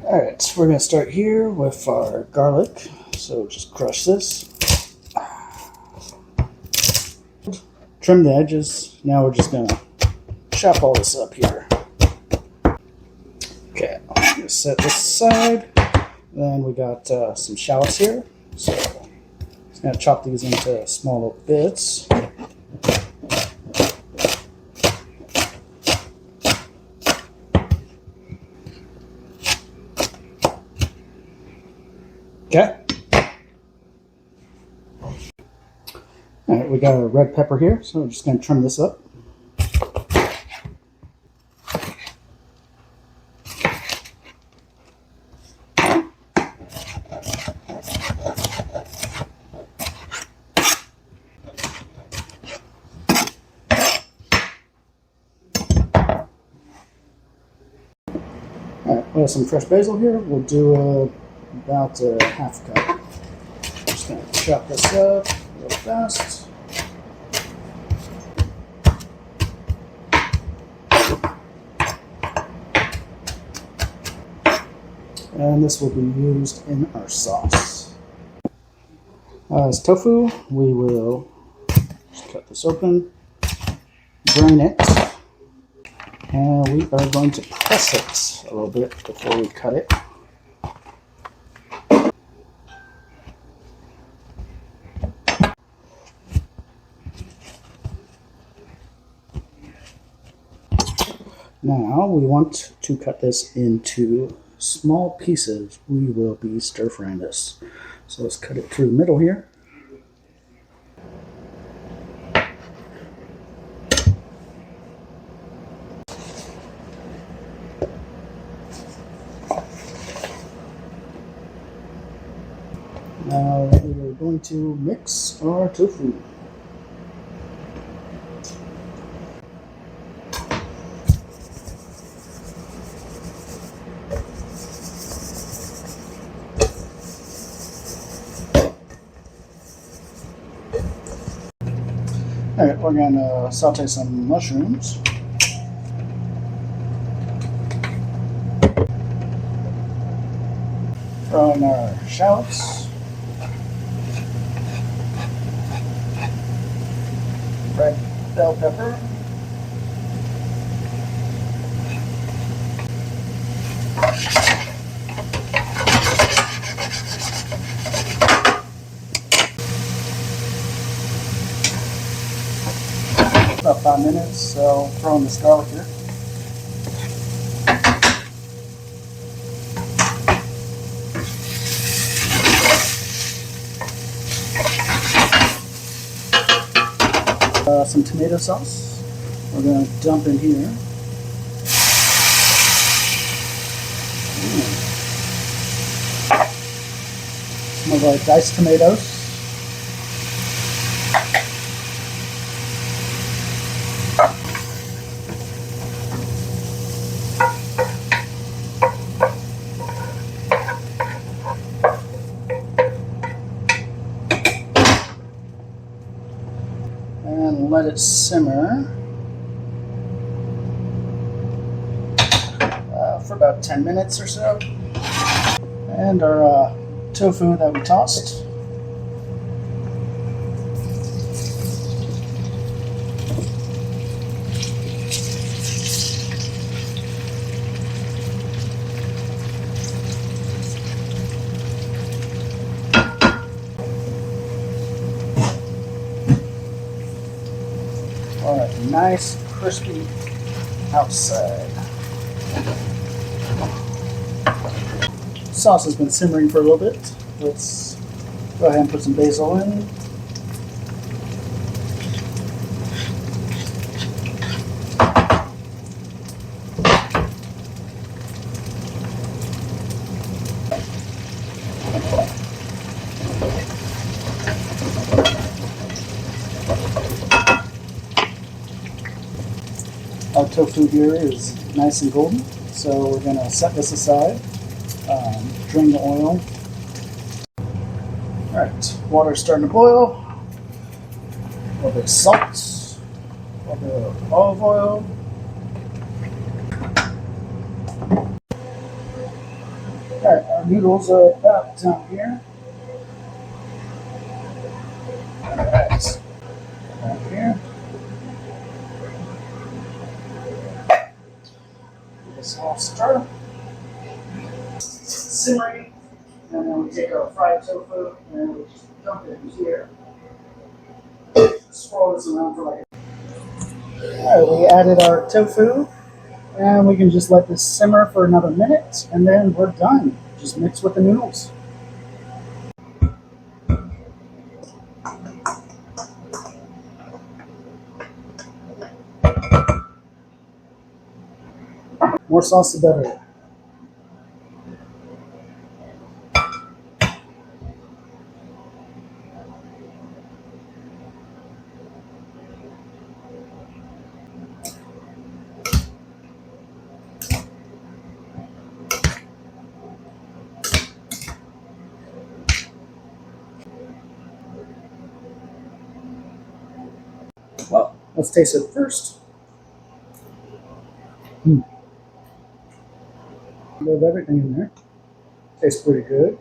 Alright, we're going to start here with our garlic. So just crush this. Trim the edges. Now we're just going to chop all this up here. Okay, I'm going to set this aside. Then we got some shallots here. So just going to chop these into small little bits. Okay. Alright, we got a red pepper here, so I'm just going to trim this up. Alright, we have some fresh basil here. We'll do about half a cup. Just going to chop this up real fast. And this will be used in our sauce. As tofu, we will just cut this open, drain it, and we are going to press it a little bit before we cut it. Now we want to cut this into small pieces. We will be stir frying this. So let's cut it through the middle here. Now we are going to mix our tofu. Alright, we're going to saute some mushrooms. Throw in our shallots. Red bell pepper. About 5 minutes, so throw in this garlic here. Some tomato sauce we're going to dump in here. Some of our diced tomatoes. And let it simmer for about 10 minutes or so. And our tofu that we tossed. Alright, nice crispy outside. Sauce has been simmering for a little bit. Let's go ahead and put some basil in. Our tofu here is nice and golden, so we're going to set this aside, drain the oil. Alright, water's starting to boil, a little bit of salt, a little bit of olive oil, Our noodles are about done here. Alright. Down here. Give this a little stir. Simmering. And then we take our fried tofu and we just dump it in here. Swirl this around for like Alright, we added our tofu and we can just let this simmer for another minute and then we're done. Just mix with the noodles. More sauce the better. Well, let's taste it first. A bit of everything in there. Tastes pretty good.